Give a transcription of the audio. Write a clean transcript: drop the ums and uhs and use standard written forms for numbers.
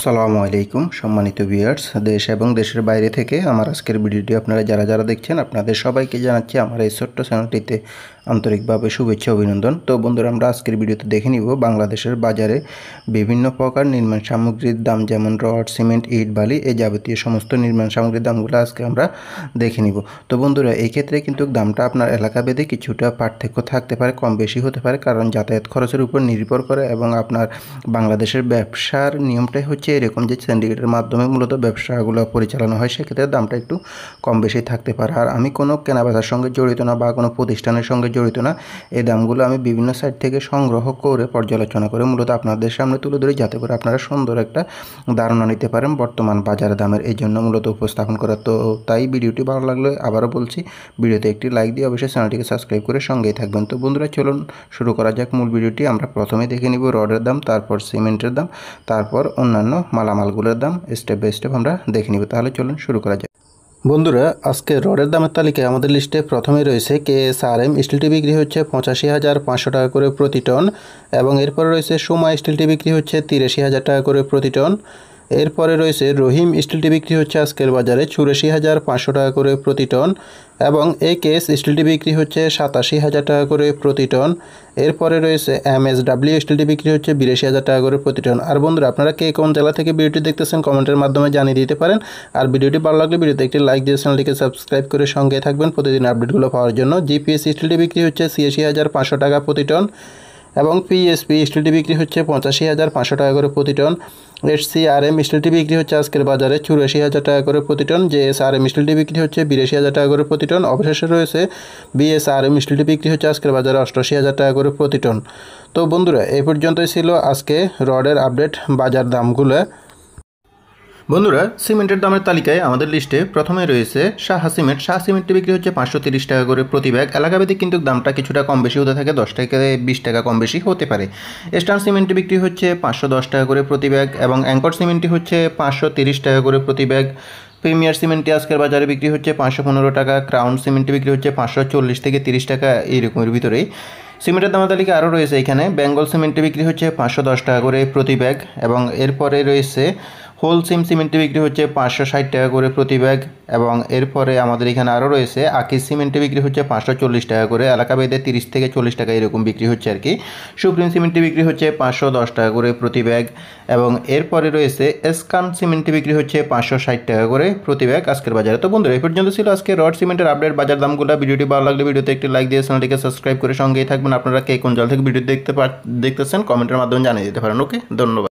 আসসালামু আলাইকুম সম্মানিত ভিউয়ার্স, দেশ এবং দেশের বাইরে থেকে আমার আজকের ভিডিওটি আপনারা যারা দেখছেন আপনাদের সবাইকে জানাচ্ছি আমার এই ছোট্ট চ্যানেলটিতে আন্তরিকভাবে শুভেচ্ছা অভিনন্দন। তো বন্ধুরা, আমরা আজকের ভিডিওতে দেখে নিব বাংলাদেশের বাজারে বিভিন্ন প্রকার নির্মাণ সামগ্রীর দাম, যেমন রড, সিমেন্ট, ইট, বালি, এই যাবতীয় সমস্ত নির্মাণ সামগ্রীর দামগুলো আজকে আমরা দেখে নিব। তো বন্ধুরা, এই ক্ষেত্রে কিন্তু দামটা আপনার এলাকাভেদে কিছুটা পার্থক্য থাকতে পারে, কম বেশি হতে পারে, কারণ যাতায়াত খরচের উপর নির্ভর করে এবং আপনার বাংলাদেশের ব্যবসার নিয়মটাই হচ্ছে এরকম যে সিন্ডিকেটের মাধ্যমে মূলত ব্যবসাগুলো পরিচালনা হয়, সেক্ষেত্রে দামটা একটু কম বেশি থাকতে পারে। আর আমি কোনো কেনাবেচার সঙ্গে জড়িত না বা কোনো প্রতিষ্ঠানের সঙ্গে জড়িত না, এই দামগুলো আমি বিভিন্ন সাইট থেকে সংগ্রহ করে পর্যালোচনা করে মূলত আপনাদের সামনে তুলে ধরি, যাতে করে আপনারা সুন্দর একটা ধারণা নিতে পারেন বর্তমান বাজার দামের। এই জন্য মূলত উপস্থাপন করা। তো তাই ভিডিওটি ভালো লাগলে আবারও বলছি, ভিডিওতে একটি লাইক দিয়ে অবশ্যই চ্যানেলটিকে সাবস্ক্রাইব করে সঙ্গেই থাকবেন। তো বন্ধুরা, চলুন শুরু করা যাক মূল ভিডিওটি। আমরা প্রথমে দেখে নিব রডের দাম, তারপর সিমেন্টের দাম, তারপর অন্যান্য মালামালগুলোর দাম স্টেপ বাই স্টেপ আমরা দেখে নিব। তাহলে চলুন শুরু করা যাক। বন্ধুরা, আজকে রডের দামের তালিকায় আমাদের লিস্টে প্রথমে রয়েছে KSRM স্টিলটি বিক্রি হচ্ছে 85,500 টাকা করে প্রতি টন, এবং এরপরে রয়েছে সোমা স্টিলটি বিক্রি হচ্ছে 83,000 টাকা করে প্রতি টন। এরপরে রয়েছে রহিম স্টিলটি বিক্রি হচ্ছে আজকের বাজারে 84,500 টাকা করে প্রতি টন, এবং AKS স্টিলটি বিক্রি হচ্ছে 87,000 টাকা করে প্রতি টন। এরপরে রয়েছে MSW স্টিলটি বিক্রি হচ্ছে 82,000 টাকা করে প্রতি টন। আর বন্ধুরা, আপনারা কে কোন জেলা থেকে ভিডিওটি দেখতেছেন কমেন্টের মাধ্যমে জানিয়ে দিতে পারেন। আর ভিডিওটি ভালো লাগলে ভিডিওতে একটি লাইক দিয়ে চ্যানেলটিকে সাবস্ক্রাইব করে সঙ্গে থাকবেন প্রতিদিন আপডেটগুলো পাওয়ার জন্য। GPS স্টিলটি বিক্রি হচ্ছে 86,500 টাকা প্রতি টন, এবং PSP স্টিলটি বিক্রি হচ্ছে 85,500 টাকা করে প্রতি টন। HCRM স্টিলটি বিক্রি হচ্ছে আজকের বাজারে 84,000 টাকা করে প্রতি টন। JSRM স্টিলটি বিক্রি হচ্ছে 82,000 টাকা করে প্রতি টন। অবশেষে রয়েছে BSRM স্টিলটি বিক্রি হচ্ছে আজকের বাজারে 88,000 টাকা করে প্রতি টন। তো বন্ধুরা, এই পর্যন্তই ছিল আজকে রডের আপডেট বাজার দামগুলো। বন্ধুরা, সিমেন্টের দামের তালিকায় আমাদের লিস্টে প্রথমে রয়েছে সাহা সিমেন্ট। সাহা সিমেন্টটি বিক্রি হচ্ছে 530 টাকা করে প্রতি ব্যাগ। এলাকাভেদে কিন্তু দামটা কিছুটা কম বেশি হতে থাকে, 10 থেকে 20 টাকা কম বেশি হতে পারে। স্টান সিমেন্টটি বিক্রি হচ্ছে 510 টাকা করে প্রতি ব্যাগ, এবং অ্যাঙ্কর সিমেন্টটি হচ্ছে 530 টাকা করে প্রতি ব্যাগ। প্রিমিয়ার সিমেন্টটি আজকের বাজারে বিক্রি হচ্ছে 515 টাকা। ক্রাউন সিমেন্টটি বিক্রি হচ্ছে 540 থেকে 30 টাকা, এইরকমের ভিতরেই। সিমেন্টের দামের তালিকা আরও রয়েছে এখানে। বেঙ্গল সিমেন্টটি বিক্রি হচ্ছে 510 টাকা করে প্রতি ব্যাগ, এবং এরপরে রয়েছে হোল সিমেন্টটি বিক্রি হচ্ছে 560 টাকা করে প্রতি ব্যাগ, এবং এরপরে আমাদের এখানে আরও রয়েছে আকিজ সিমেন্টটি বিক্রি হচ্ছে 540 টাকা করে। এলাকাভেদে 30 থেকে 40 টাকা এরকম বিক্রি হচ্ছে আর কি। সুপ্রিম সিমেন্টটি বিক্রি হচ্ছে 510 টাকা করে প্রতি ব্যাগ, এবং এরপরে রয়েছে এসকান সিমেন্টটি বিক্রি হচ্ছে 560 টাকা করে প্রতি ব্যাগ আজকের বাজারে। তো বন্ধুরা, এই পর্যন্ত ছিল আজকে রড সিমেন্টের আপডেট বাজার দামগুলো। ভিডিওটি ভালো লাগলে ভিডিওতে একটি লাইক দিয়ে চ্যানেলটিকে সাবস্ক্রাইব করে সঙ্গেই থাকবেন। আপনারা কে কোন জল থেকে ভিডিও দেখতেছেন কমেন্টের মাধ্যমে জানিয়ে দিতে পারেন। ওকে, ধন্যবাদ।